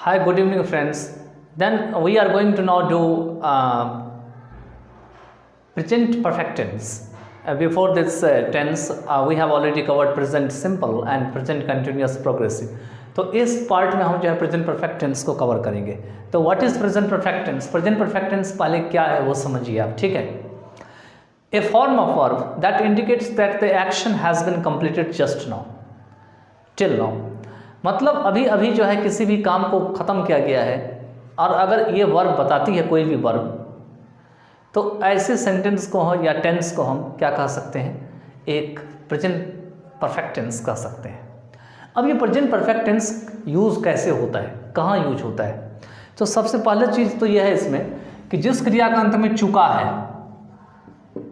Hi, good evening, friends. Then we are going to now do present perfect tense. Before this tense, we have already covered present simple and present continuous progressive. तो इस part में हम जो है present perfect tense को cover करेंगे. तो what is present perfect tense? Present perfect tense पहले क्या है वो समझिए आप, ठीक है. A form of verb that indicates that the action has been completed just now, till now. मतलब अभी अभी जो है किसी भी काम को ख़त्म किया गया है, और अगर ये वर्ब बताती है कोई भी वर्ब, तो ऐसे सेंटेंस को हम या टेंस को हम क्या कह सकते हैं? एक प्रेजेंट परफेक्ट टेंस कह सकते हैं. अब ये प्रेजेंट परफेक्ट टेंस यूज़ कैसे होता है, कहाँ यूज होता है? तो सबसे पहले चीज़ तो यह है इसमें कि जिस क्रिया का अंत में चुका है,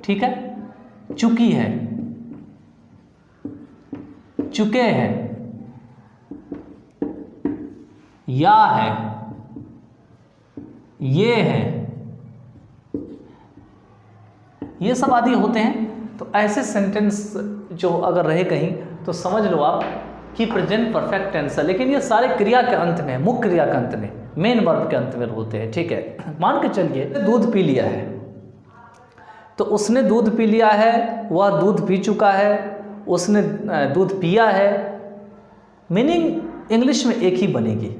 ठीक है, चुकी है, चुके हैं, या है, ये है, ये सब आदि होते हैं. तो ऐसे सेंटेंस जो अगर रहे कहीं तो समझ लो आप कि प्रेजेंट परफेक्ट टेंस है. लेकिन ये सारे क्रिया के अंत में, मुख्य क्रिया के अंत में, मेन वर्ब के अंत में होते हैं, ठीक है. मान के चलिए दूध पी लिया है, तो उसने दूध पी लिया है, वह दूध पी चुका है, उसने दूध पिया है. मीनिंग इंग्लिश में एक ही बनेगी,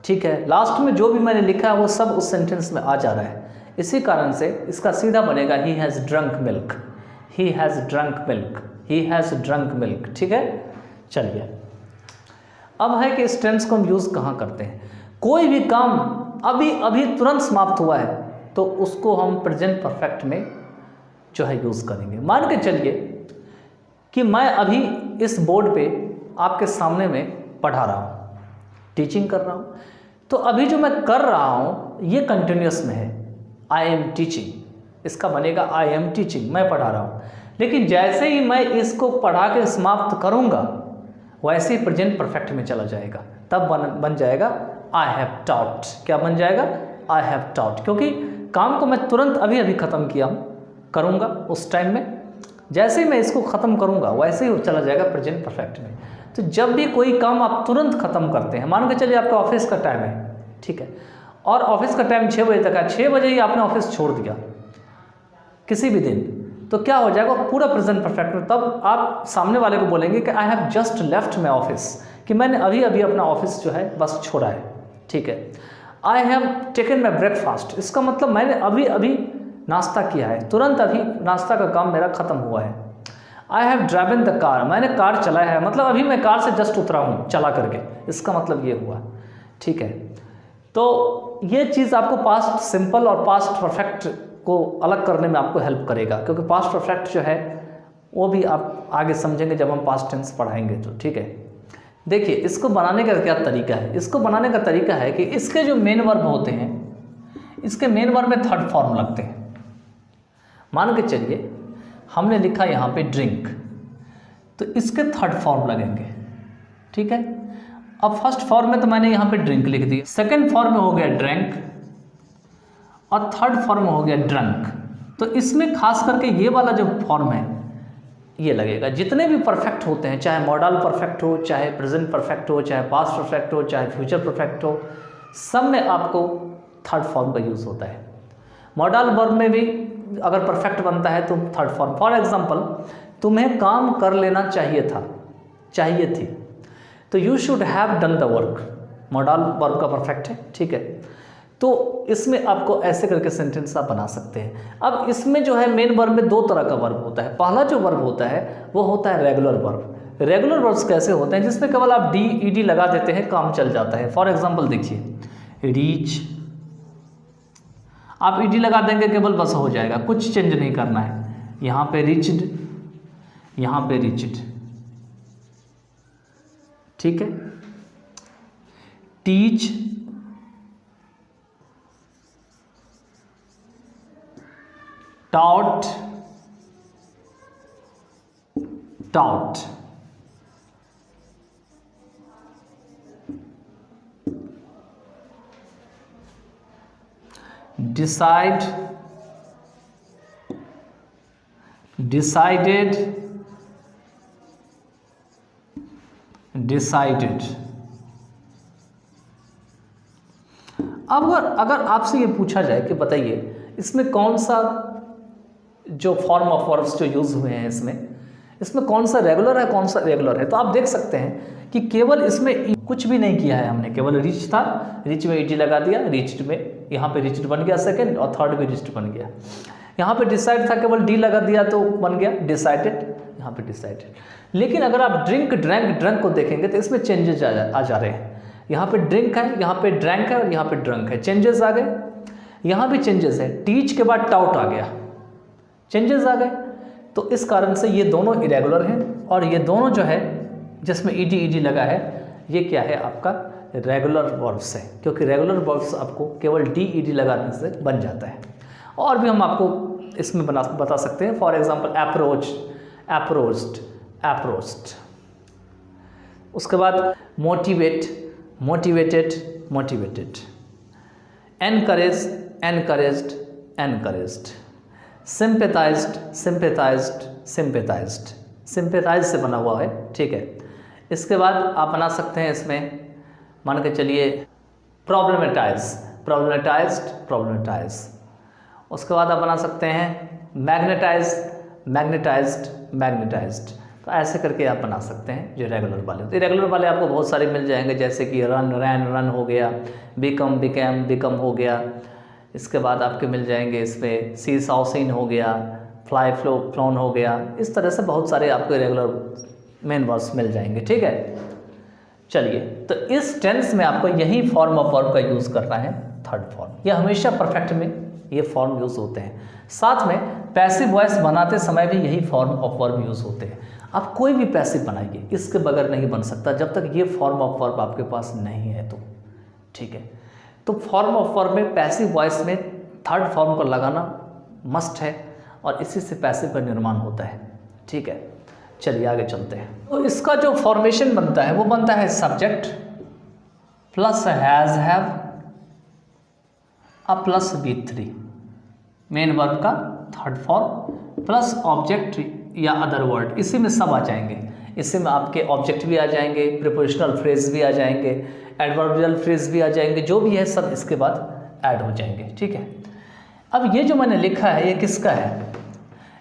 ठीक है. लास्ट में जो भी मैंने लिखा है वो सब उस सेंटेंस में आ जा रहा है. इसी कारण से इसका सीधा बनेगा he has drunk milk, he has drunk milk, he has drunk milk, ठीक है. चलिए, अब है कि इस टेंस को हम यूज़ कहाँ करते हैं? कोई भी काम अभी अभी तुरंत समाप्त हुआ है तो उसको हम प्रेजेंट परफेक्ट में जो है यूज़ करेंगे. मान के चलिए कि मैं अभी इस बोर्ड पे आपके सामने में पढ़ा रहा हूँ, टीचिंग कर रहा हूँ. तो अभी जो मैं कर रहा हूँ ये कंटिन्यूस में है, आई एम टीचिंग. इसका बनेगा आई एम टीचिंग, मैं पढ़ा रहा हूँ. लेकिन जैसे ही मैं इसको पढ़ा के समाप्त करूँगा वैसे ही प्रेजेंट परफेक्ट में चला जाएगा. तब बन जाएगा आई हैव टॉट. क्या बन जाएगा? I have taught. क्योंकि काम को मैं तुरंत अभी अभी ख़त्म किया हूँ, करूँगा उस टाइम में. जैसे ही मैं इसको ख़त्म करूँगा वैसे ही वो चला जाएगा प्रेजेंट परफेक्ट में. तो जब भी कोई काम आप तुरंत ख़त्म करते हैं, मान के चलिए आपका ऑफिस का टाइम है, ठीक है, और ऑफिस का टाइम 6 बजे तक है, 6 बजे ही आपने ऑफिस छोड़ दिया किसी भी दिन, तो क्या हो जाएगा? पूरा प्रेजेंट परफेक्ट में. तब आप सामने वाले को बोलेंगे कि I have just left my office, कि मैंने अभी अभी अपना ऑफिस जो है बस छोड़ा है, ठीक है. I have taken my breakfast, इसका मतलब मैंने अभी अभी नाश्ता किया है, तुरंत अभी नाश्ता का काम मेरा ख़त्म हुआ है. I have driven the car, मैंने कार चलाया है, मतलब अभी मैं कार से जस्ट उतरा हूँ चला करके, इसका मतलब ये हुआ, ठीक है. तो ये चीज़ आपको पास्ट सिंपल और पास्ट परफेक्ट को अलग करने में आपको हेल्प करेगा, क्योंकि पास्ट परफेक्ट जो है वो भी आप आगे समझेंगे जब हम पास्ट टेंस पढ़ाएंगे तो, ठीक है. देखिए, इसको बनाने का क्या तरीका है? इसको बनाने का तरीका है कि इसके जो मेन वर्ब होते हैं, इसके मेन वर्ब में थर्ड फॉर्म लगते हैं. मान के चलिए हमने लिखा यहाँ पे ड्रिंक, तो इसके थर्ड फॉर्म लगेंगे, ठीक है. अब फर्स्ट फॉर्म में तो मैंने यहाँ पे ड्रिंक लिख दी, सेकेंड फॉर्म में हो गया ड्रैंक, और थर्ड फॉर्म हो गया ड्रंक. तो इसमें खास करके ये वाला जो फॉर्म है ये लगेगा. जितने भी परफेक्ट होते हैं, चाहे मॉडल परफेक्ट हो, चाहे प्रेजेंट परफेक्ट हो, चाहे पास्ट परफेक्ट हो, चाहे फ्यूचर परफेक्ट हो, सब में आपको थर्ड फॉर्म का यूज़ होता है. मॉडल वर्ब में भी अगर परफेक्ट बनता है तो थर्ड फॉर्म. फॉर एग्जाम्पल, तुम्हें काम कर लेना चाहिए था, चाहिए थी, तो you should have done the work, modal verb का परफेक्ट है, ठीक है. तो इसमें आपको ऐसे करके सेंटेंस आप बना सकते हैं. अब इसमें जो है मेन वर्ब में दो तरह का वर्ब होता है. पहला जो वर्ब होता है वो होता है रेगुलर वर्ब. रेगुलर वर्ब्स कैसे होते हैं? जिसमें केवल आप डी ई डी लगा देते हैं, काम चल जाता है. फॉर एग्जांपल देखिए, रीच, आप ई डी लगा देंगे केवल, बस हो जाएगा, कुछ चेंज नहीं करना है. यहाँ पे रीच्ड, यहाँ पे रीच्ड, ठीक है. Teach, taught, taught. Decide, decided, decided. अब अगर आपसे ये पूछा जाए कि बताइए इसमें कौन सा जो फॉर्म ऑफ वर्ब्स जो यूज़ हुए हैं इसमें कौन सा रेगुलर है कौन सा इरेगुलर है, तो आप देख सकते हैं कि केवल इसमें कुछ भी नहीं किया है हमने, केवल रिच था, रिच में ईडी लगा दिया, रिच्ड में यहाँ पे रिच्ड बन गया सेकंड, और थर्ड भी रिच्ड बन गया। यहाँ पे डिसाइड था, केवल डी लगा दिया तो बन गया डिसाइडेड, यहाँ पे डिसाइडेड। लेकिन अगर आप ड्रिंक ड्रैंक ड्रंक को देखेंगे तो इसमें चेंजेस आ जा रहे हैं। यहाँ पे ड्रिंक है, यहाँ पे ड्रैंक है और यहाँ पे ड्रंक है, चेंजेस आ गए। यहाँ भी चेंजेस है, टीच के बाद टाउट आ गया, चेंजेस आ गए। तो इस कारण से ये दोनों इरेगुलर हैं, और ये दोनों जो है जिसमें ईडी लगा है ये क्या है आपका रेगुलर वर्ब्स है, क्योंकि रेगुलर वर्ब्स आपको केवल डी लगाने से बन जाता है। और भी हम आपको इसमें बता सकते हैं, for example approach, approached, approached. उसके बाद motivate, motivated, motivated. Encourage, encouraged, encouraged. Sympathized, sympathized, sympathized, sympathize से बना हुआ है, ठीक है। इसके बाद आप बना सकते हैं इसमें, मान के चलिए प्रॉब्लमेटाइज, प्रॉब्लमेटाइज्ड, प्रॉब्लमेटाइज। उसके बाद आप बना सकते हैं मैग्नेटाइज, मैग्नेटाइज्ड, मैग्नेटाइज्ड। तो ऐसे करके आप बना सकते हैं जो रेगुलर वाले। तो रेगुलर वाले आपको बहुत सारे मिल जाएंगे, जैसे कि रन, रैन, रन हो गया, बिकम, बिकैम, बिकम हो गया। इसके बाद आपके मिल जाएंगे इसमें सी सॉ सीन हो गया, फ्लाई फ्लो फ्लोन हो गया। इस तरह से बहुत सारे आपको रेगुलर मेन वर्ब्स मिल जाएंगे, ठीक है। चलिए, तो इस टेंस में आपको यही फॉर्म ऑफ वर्ब का यूज़ करना है, थर्ड फॉर्म। ये हमेशा परफेक्ट में ये फॉर्म यूज़ होते हैं। साथ में पैसिव वॉइस बनाते समय भी यही फॉर्म ऑफ वर्ब यूज़ होते हैं। आप कोई भी पैसिव बनाइए, इसके बगैर नहीं बन सकता जब तक ये फॉर्म ऑफ वर्ब आपके पास नहीं है तो, ठीक है। तो फॉर्म ऑफ वर्ब में पैसिव वॉइस में थर्ड फॉर्म को लगाना मस्ट है, और इसी से पैसिव का निर्माण होता है, ठीक है। चलिए आगे चलते हैं। तो इसका जो फॉर्मेशन बनता है वो बनता है सब्जेक्ट प्लस हैज़, हैव अब प्लस B3, मेन वर्ब का थर्ड फॉर्म, प्लस ऑब्जेक्ट या अदर वर्ड। इसी में सब आ जाएंगे, इसी में आपके ऑब्जेक्ट भी आ जाएंगे, प्रीपोजिशनल फ्रेज भी आ जाएंगे, एडवर्बियल फ्रेज भी आ जाएंगे, जो भी है सब इसके बाद ऐड हो जाएंगे, ठीक है। अब ये जो मैंने लिखा है ये किसका है?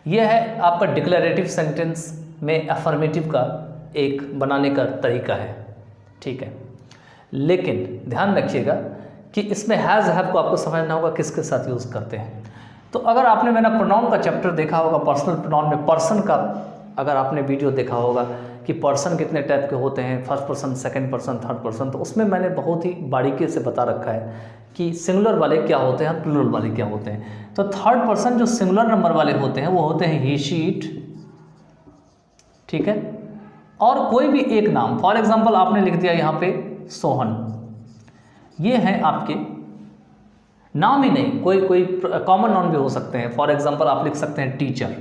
ये है आपका डिक्लेरेटिव सेंटेंस में अफर्मेटिव का एक बनाने का तरीका है, ठीक है। लेकिन ध्यान रखिएगा कि इसमें हैज़, हैव को आपको समझना होगा किसके साथ यूज़ करते हैं। तो अगर आपने मेरा प्रोनाउन का चैप्टर देखा होगा, पर्सनल प्रोनाउन में पर्सन का अगर आपने वीडियो देखा होगा कि पर्सन कितने टाइप के होते हैं, first person, second person, third person, तो उसमें मैंने बहुत ही बारीकी से बता रखा है कि सिंगुलर वाले क्या होते हैं, प्लूरल वाले क्या होते हैं। तो थर्ड पर्सन जो सिंगुलर नंबर वाले होते हैं वो होते हैं ही, शी, इट, ठीक है। और कोई भी एक नाम, फॉर एग्जांपल आपने लिख दिया यहाँ पे सोहन, ये हैं आपके नाम ही नहीं, कोई कॉमन नाउन भी हो सकते हैं। फॉर एग्जांपल आप लिख सकते हैं टीचर,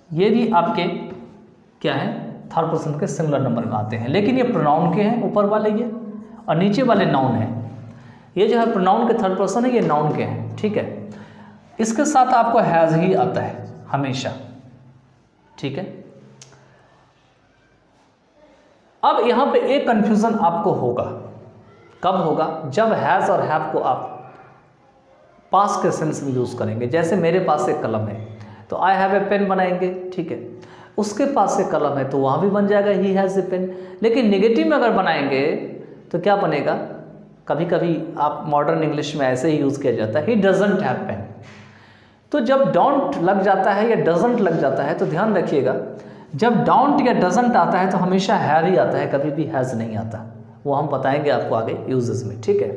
ये भी आपके क्या है, थर्ड पर्सन के सिंगुलर नंबर में आते हैं, लेकिन ये प्रोनाउन के हैं ऊपर वाले ये, और नीचे वाले नाउन हैं। ये जो है प्रोनाउन के थर्ड पर्सन है, ये नाउन के हैं, ठीक है। इसके साथ आपको हैज़ ही आता है हमेशा, ठीक है। अब यहां पे एक कंफ्यूजन आपको होगा, कब होगा? जब हैज़ और हैव को आप पास्ट के सेंस में यूज़ करेंगे। जैसे मेरे पास एक कलम है तो आई हैव ए पेन बनाएंगे, ठीक है। उसके पास एक कलम है तो वहाँ भी बन जाएगा ही हैज़ ए पेन। लेकिन नेगेटिव में अगर बनाएंगे तो क्या बनेगा? कभी कभी आप मॉडर्न इंग्लिश में ऐसे ही यूज़ किया जाता है, ही डजंट हैव पेन। तो जब डोंट लग जाता है या डजंट लग जाता है तो ध्यान रखिएगा, जब डोंट या डजंट आता है तो हमेशा हैव ही आता है, कभी भी हैज़ नहीं आता। वो हम बताएंगे आपको आगे यूजेस में, ठीक है।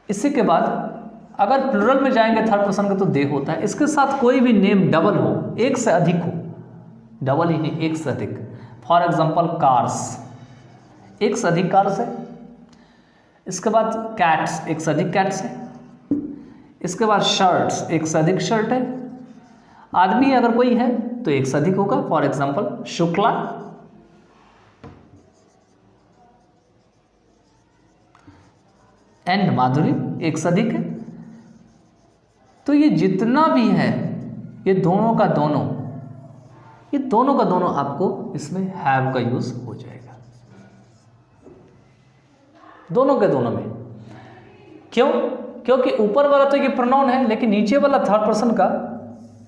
इसी के बाद अगर प्लूरल में जाएंगे थर्ड पर्सन का तो दे होता है। इसके साथ कोई भी नेम डबल हो, एक से अधिक हो, डबल ही नहीं एक से अधिक। फॉर एग्जांपल कार्स, एक से अधिक कार्स है। इसके बाद कैट्स, एक से अधिक कैट्स है। इसके बाद शर्ट्स, एक से अधिक शर्ट है। आदमी अगर कोई है तो एक से अधिक होगा, फॉर एग्जांपल शुक्ला। एंड माधुरी, एक से अधिक है। तो ये जितना भी है ये दोनों का दोनों, ये दोनों का दोनों आपको इसमें हैव का यूज हो जाएगा, दोनों के दोनों में। क्यों? क्योंकि ऊपर वाला तो ये प्रोनाउन है, लेकिन नीचे वाला थर्ड पर्सन का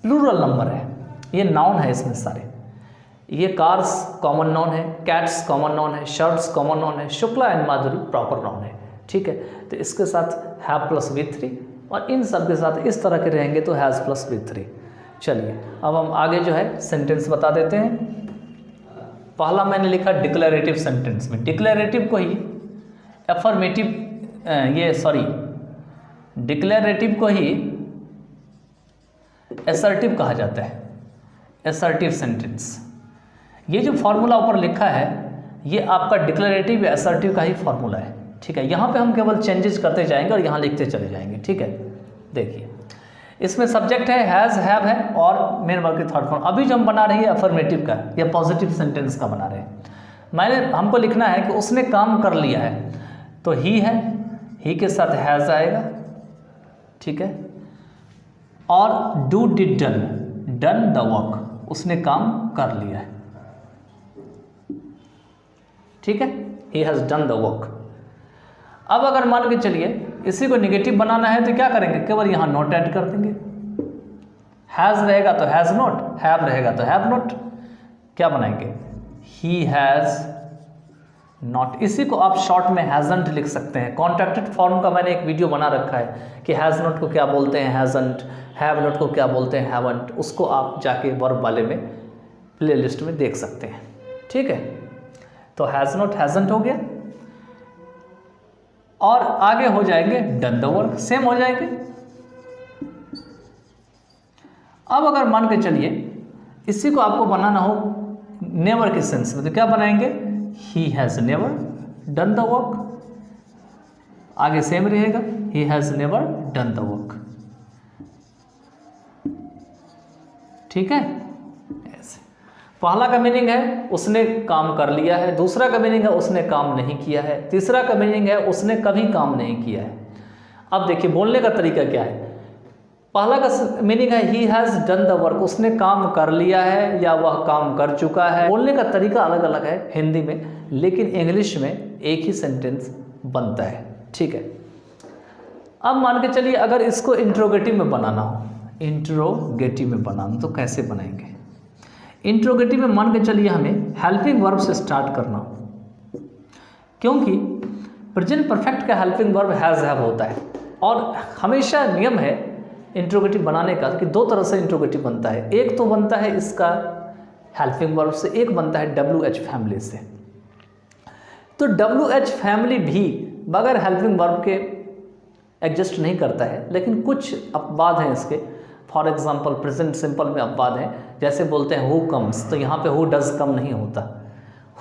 प्लूरल नंबर है, ये नाउन है इसमें सारे। ये कार्स कॉमन नाउन है, कैट्स कॉमन नाउन है, शर्ट्स कॉमन नाउन है, Shukla and Madhuri proper noun है, ठीक है। तो इसके साथ हैव प्लस V3 और इन सब के साथ इस तरह के रहेंगे तो हैज़ प्लस V3। चलिए अब हम आगे जो है सेंटेंस बता देते हैं। पहला मैंने लिखा डिक्लेरेटिव सेंटेंस में, डिक्लेरेटिव को ही एफर्मेटिव डिक्लेरेटिव को ही एसर्टिव कहा जाता है, एसर्टिव सेंटेंस। ये जो फॉर्मूला ऊपर लिखा है ये आपका डिक्लेरेटिव या एसर्टिव का ही फॉर्मूला है, ठीक है। यहाँ पे हम केवल चेंजेस करते जाएंगे और यहाँ लिखते चले जाएंगे, ठीक है। देखिए इसमें सब्जेक्ट है, हैज़, हैव है और मेन वर्ब की थर्ड फॉर्म। अभी जो हम बना रहे हैं अफर्मेटिव का या पॉजिटिव सेंटेंस का बना रहे हैं। हमको लिखना है कि उसने काम कर लिया है, तो ही है, ही के साथ हैज़ आएगा, ठीक है। और do did done, done the work, उसने काम कर लिया है, ठीक है। He has done the work. अब अगर मान के चलिए इसी को निगेटिव बनाना है तो क्या करेंगे, केवल यहाँ नॉट ऐड कर देंगे। हैज़ रहेगा तो हैज़ नॉट, हैव रहेगा तो हैव नॉट, क्या बनाएंगे, ही हैज़ नॉट। इसी को आप शॉर्ट में हैज़ंट लिख सकते हैं। कॉन्ट्रैक्टेड फॉर्म का मैंने एक वीडियो बना रखा है कि हैज़ नॉट को क्या बोलते हैं, हैज़ंट, हैव नॉट को क्या बोलते हैं, हैवंट। उसको आप जाके वर्ब वाले में प्लेलिस्ट में देख सकते हैं, ठीक है। तो हैज़ नॉट हैज़ंट हो गया और आगे हो जाएंगे डन द वर्क, सेम हो जाएंगे। अब अगर मान के चलिए इसी को आपको बनाना हो नेवर के सेंस में तो क्या बनाएंगे, he has never done the work, आगे सेम रहेगा, he has never done the work, ठीक है। ऐसे पहला का मीनिंग है उसने काम कर लिया है, दूसरा का मीनिंग है उसने काम नहीं किया है, तीसरा का मीनिंग है उसने कभी काम नहीं किया है। अब देखिए बोलने का तरीका क्या है। पहला का मीनिंग है he has done the work, उसने काम कर लिया है या वह काम कर चुका है। बोलने का तरीका अलग अलग है हिंदी में, लेकिन इंग्लिश में एक ही सेंटेंस बनता है, ठीक है। अब मान के चलिए अगर इसको इंट्रोगेटिव में बनाना हो, इंट्रोगेटिव में बनाना तो कैसे बनाएंगे। इंट्रोगेटिव में मान के चलिए हमें हेल्पिंग वर्ब से स्टार्ट करना, क्योंकि प्रेजेंट परफेक्ट का हेल्पिंग वर्ब हैज़ हैव होता है और हमेशा नियम है इंट्रोगेटिव बनाने का कि दो तरह से इंट्रोगेटिव बनता है। एक तो बनता है इसका हेल्पिंग वर्ब से, एक बनता है WH फैमिली से। तो WH फैमिली भी बगैर हेल्पिंग वर्ब के एग्जिस्ट नहीं करता है, लेकिन कुछ अपवाद हैं इसके। फॉर एग्जाम्पल प्रेजेंट सिंपल में अपवाद हैं, जैसे बोलते हैं हु कम्स तो यहाँ पे हु डज कम नहीं होता,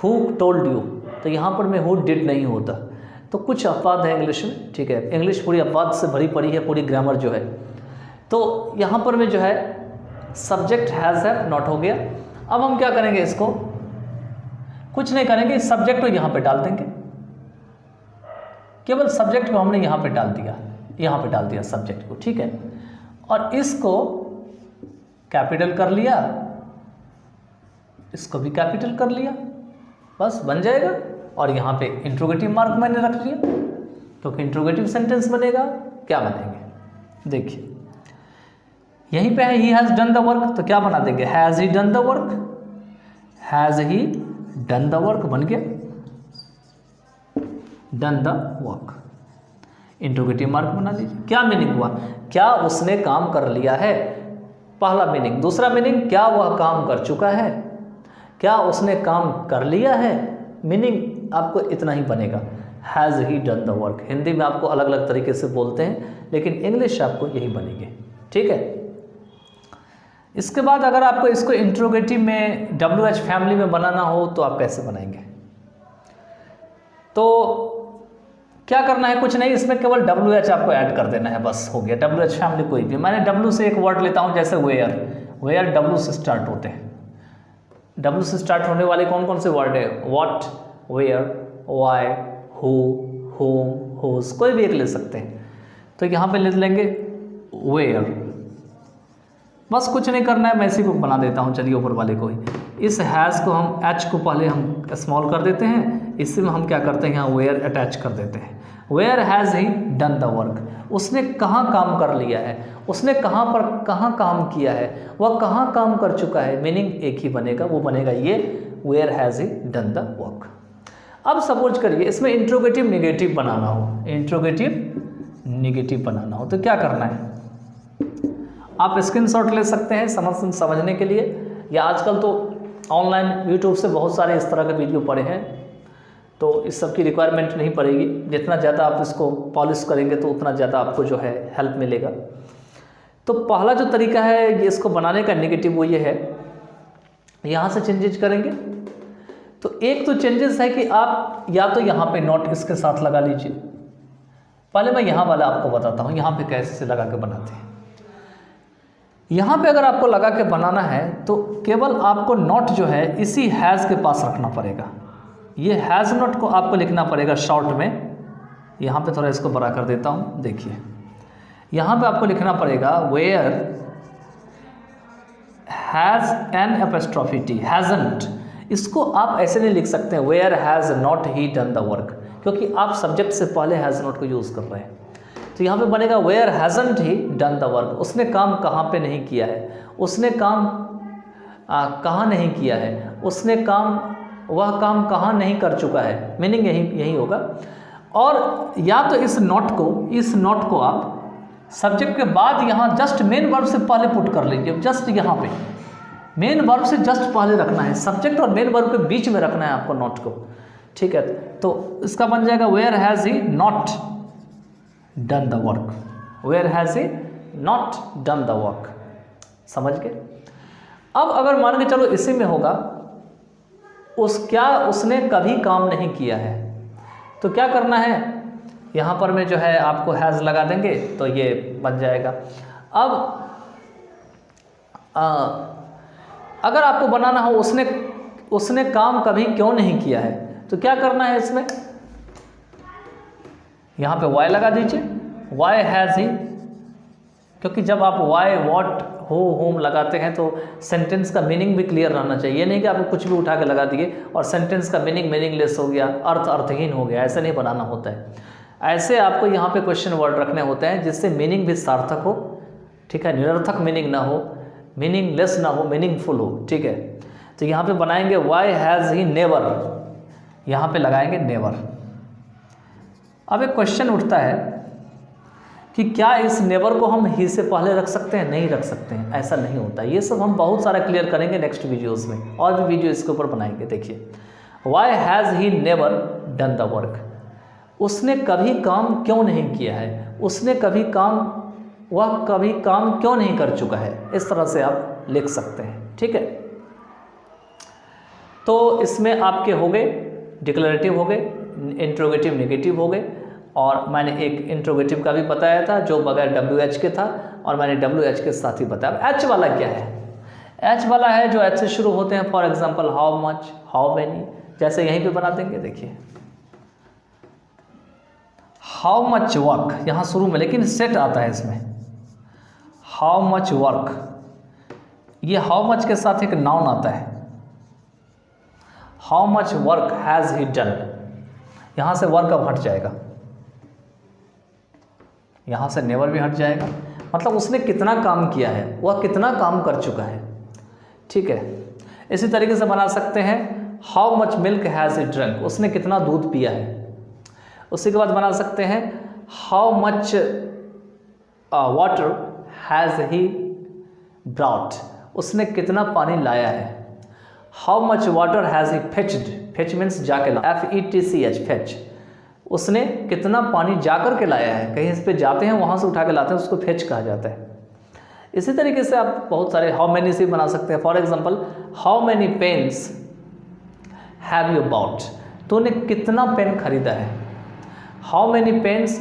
हु टोल्ड यू तो यहाँ पर में हु डिड नहीं होता। तो कुछ अपवाद है इंग्लिश में, ठीक है। इंग्लिश पूरी अपवाद से भरी पड़ी है, पूरी ग्रामर जो है। तो यहाँ पर में जो है सब्जेक्ट हैज़ हैव नॉट हो गया। अब हम क्या करेंगे, इसको कुछ नहीं करेंगे, सब्जेक्ट को यहाँ पे डाल देंगे। केवल सब्जेक्ट को हमने यहाँ पे डाल दिया, यहाँ पे डाल दिया सब्जेक्ट को, ठीक है। और इसको कैपिटल कर लिया, इसको भी कैपिटल कर लिया, बस बन जाएगा। और यहाँ पे इंट्रोगेटिव मार्क मैंने रख लिया, तो इंट्रोगेटिव सेंटेंस बनेगा। क्या बनाएंगे, देखिए यहीं पे है he has done the work, तो क्या बना देंगे, has he done the work, has he done the work बन गया, done the work. Interrogative mark बना लीजिए। क्या मीनिंग हुआ, क्या उसने काम कर लिया है, पहला मीनिंग। दूसरा मीनिंग, क्या वह काम कर चुका है, क्या उसने काम कर लिया है। मीनिंग आपको इतना ही बनेगा, has he done the work. Hindi में आपको अलग अलग तरीके से बोलते हैं, लेकिन इंग्लिश आपको यही बनेगी, ठीक है। इसके बाद अगर आपको इसको इंट्रोगेटिव में WH फैमिली में बनाना हो तो आप कैसे बनाएंगे। तो क्या करना है, कुछ नहीं, इसमें केवल WH आपको ऐड कर देना है, बस हो गया। WH फैमिली कोई भी, मैंने W से एक वर्ड लेता हूँ, जैसे वेयर, वेयर W से स्टार्ट होते हैं। W से स्टार्ट होने वाले कौन कौन से वर्ड है, what, where, why, who, whom, whose, कोई भी एक ले सकते हैं। तो यहाँ पे ले लेंगे वेयर, बस कुछ नहीं करना है। मैं इसी को बना देता हूँ, चलिए ऊपर वाले को ही। इस हैज़ को हम H को पहले हम स्मॉल कर देते हैं, इसी में हम क्या करते हैं, यहाँ वेयर अटैच कर देते हैं। Where has he done the work, उसने कहाँ काम कर लिया है, उसने कहाँ पर कहाँ काम किया है, वह कहाँ काम कर चुका है। मीनिंग एक ही बनेगा, वो बनेगा ये where has he done the work. अब सपोज करिए इसमें इंट्रोगेटिव नेगेटिव बनाना हो, इंट्रोगेटिव नेगेटिव बनाना हो तो क्या करना है, आप स्क्रीनशॉट ले सकते हैं समझने के लिए, या आजकल तो ऑनलाइन यूट्यूब से बहुत सारे इस तरह के वीडियो पड़े हैं, तो इस सब की रिक्वायरमेंट नहीं पड़ेगी। जितना ज़्यादा आप इसको पॉलिश करेंगे तो उतना ज़्यादा आपको जो है हेल्प मिलेगा। तो पहला जो तरीका है ये इसको बनाने का नेगेटिव वो ये है, यहाँ से चेंजेज करेंगे। तो एक तो चेंजेस है कि आप या तो यहाँ पे नॉट इसके साथ लगा लीजिए। पहले मैं यहाँ वाला आपको बताता हूँ यहाँ पे कैसे से लगा के बनाते हैं। यहाँ पे अगर आपको लगा के बनाना है तो केवल आपको नॉट जो है इसी हैज़ के पास रखना पड़ेगा। ये हैज़ नॉट को आपको लिखना पड़ेगा शॉर्ट में। यहाँ पे थोड़ा इसको बड़ा कर देता हूँ, देखिए यहाँ पे आपको लिखना पड़ेगा where has an apostrophe T, hasn't. इसको आप ऐसे नहीं लिख सकते हैं where has not he done the work, क्योंकि आप सब्जेक्ट से पहले हैज़ नॉट को यूज़ कर रहे हैं। तो यहाँ पे बनेगा where hasn't he done the work, उसने काम कहाँ पे नहीं किया है, उसने काम कहाँ नहीं किया है, उसने काम वह काम कहाँ नहीं कर चुका है। मीनिंग यही होगा। और या तो इस नॉट को आप सब्जेक्ट के बाद यहाँ जस्ट मेन वर्ब से पहले पुट कर लीजिए। जस्ट यहाँ पे मेन वर्ब से जस्ट पहले रखना है, सब्जेक्ट और मेन वर्ब के बीच में रखना है आपको नॉट को, ठीक है। तो इसका बन जाएगा where has he not done the work, where has he not done the work. समझ गए। अब अगर मान के चलो इसी में होगा उसने कभी काम नहीं किया है, तो क्या करना है, यहाँ पर में जो है आपको हैज़ लगा देंगे तो ये बन जाएगा। अब अगर आपको बनाना हो उसने काम कभी क्यों नहीं किया है, तो क्या करना है इसमें, यहाँ पे वाई लगा दीजिए। वाई हैज़ ही, क्योंकि जब आप वाई वॉट हो होम लगाते हैं तो सेंटेंस का मीनिंग भी क्लियर रहना चाहिए। ये नहीं कि आपको कुछ भी उठा के लगा दिए और सेंटेंस का मीनिंग मीनिंगलेस हो गया, अर्थहीन हो गया, ऐसे नहीं बनाना होता है। ऐसे आपको यहाँ पे क्वेश्चन वर्ड रखने होते हैं जिससे मीनिंग भी सार्थक हो, ठीक है, निरर्थक मीनिंग ना हो, मीनिंगलेस ना हो, मीनिंगफुल हो, ठीक है। तो यहाँ पे बनाएंगे वाई हैज़ ही नेवर, यहाँ पे लगाएंगे नेवर। अब एक क्वेश्चन उठता है कि क्या इस नेवर को हम ही से पहले रख सकते हैं? नहीं रख सकते हैं, ऐसा नहीं होता। ये सब हम बहुत सारा क्लियर करेंगे नेक्स्ट वीडियोस में, और भी वीडियो इसके ऊपर बनाएंगे। देखिए why has he never done the work, उसने कभी काम क्यों नहीं किया है, वह कभी काम क्यों नहीं कर चुका है, इस तरह से आप लिख सकते हैं, ठीक है। तो इसमें आपके हो गए डिक्लेरेटिव हो गए, इंट्रोगेटिव नेगेटिव हो गए, और मैंने एक इंट्रोगेटिव का भी बताया था जो बगैर WH के था, और मैंने WH के साथ ही बताया। H वाला क्या है? H वाला है जो H से शुरू होते हैं। For example how much, how many, जैसे यहीं पे बना देंगे। देखिए हाउ मच वर्क यहाँ शुरू में, लेकिन सेट आता है इसमें हाउ मच वर्क। ये हाउ मच के साथ एक नाउन आता है, how much work has he done. यहाँ से वर्क अब हट जाएगा, यहाँ से नेवर भी हट जाएगा, मतलब उसने कितना काम किया है, वह कितना काम कर चुका है, ठीक है। इसी तरीके से बना सकते हैं how much milk has he drunk, उसने कितना दूध पिया है। उसी के बाद बना सकते हैं how much water has he brought, उसने कितना पानी लाया है। How much water has he fetched, fetch means जाके ला, FETCH फेच, उसने कितना पानी जाकर के लाया है। कहीं इस पे जाते हैं वहाँ से उठा के लाते हैं, उसको फेच कहा जाता है। इसी तरीके से आप बहुत सारे हाउ मैनी से बना सकते हैं। For example how many pens have you bought, तूने कितना पेन खरीदा है। How many pens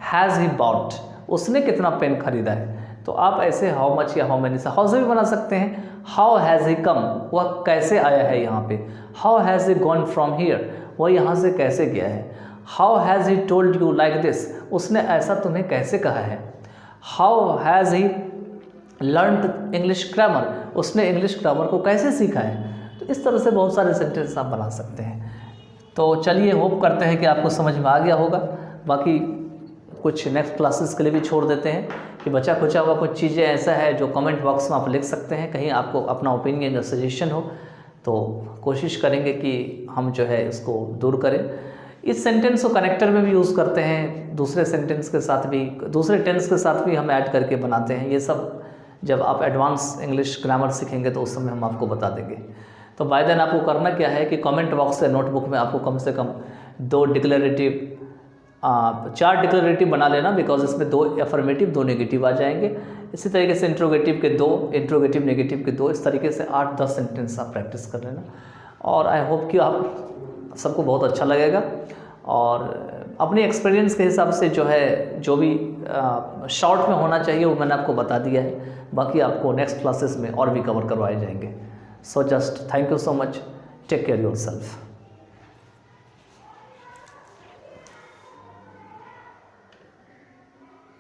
has he bought, उसने कितना पेन खरीदा है। तो आप ऐसे हाउ मच या हाउ मैनी से हाउ से भी बना सकते हैं। हाउ हैज़ ही कम, वह कैसे आया है यहाँ पे। How has he gone from here, वह यहाँ से कैसे गया है। How has he told you like this, उसने ऐसा तुम्हें कैसे कहा है। How has he learned English grammar, उसने इंग्लिश ग्रामर को कैसे सीखा है। तो इस तरह से बहुत सारे सेंटेंस आप बना सकते हैं। तो चलिए, होप करते हैं कि आपको समझ में आ गया होगा। बाकी कुछ नेक्स्ट क्लासेस के लिए भी छोड़ देते हैं कि बचा खुचा हुआ कुछ चीज़ें ऐसा है जो कमेंट बॉक्स में आप लिख सकते हैं, कहीं आपको अपना ओपिनियन या सजेशन हो तो कोशिश करेंगे कि हम जो है इसको दूर करें। इस सेंटेंस को कनेक्टर में भी यूज़ करते हैं, दूसरे सेंटेंस के साथ भी, दूसरे टेंस के साथ भी हम ऐड करके बनाते हैं। ये सब जब आप एडवांस इंग्लिश ग्रामर सीखेंगे तो उस समय हम आपको बता देंगे। तो बाय देन आपको करना क्या है कि कमेंट बॉक्स से नोटबुक में आपको कम से कम 4 डिक्लेरेटिव बना लेना, बिकॉज इसमें 2 अफर्मेटिव 2 नेगेटिव आ जाएंगे। इसी तरीके से इंट्रोगेटिव के 2, इंट्रोगेटिव नेगेटिव के 2, इस तरीके से 8-10 सेंटेंस आप प्रैक्टिस कर लेना। और आई होप कि आप सबको बहुत अच्छा लगेगा और अपने एक्सपीरियंस के हिसाब से जो है, जो भी शॉर्ट में होना चाहिए वो मैंने आपको बता दिया है। बाकी आपको नेक्स्ट क्लासेस में और भी कवर करवाए जाएंगे। So just thank you so much, take care yourself.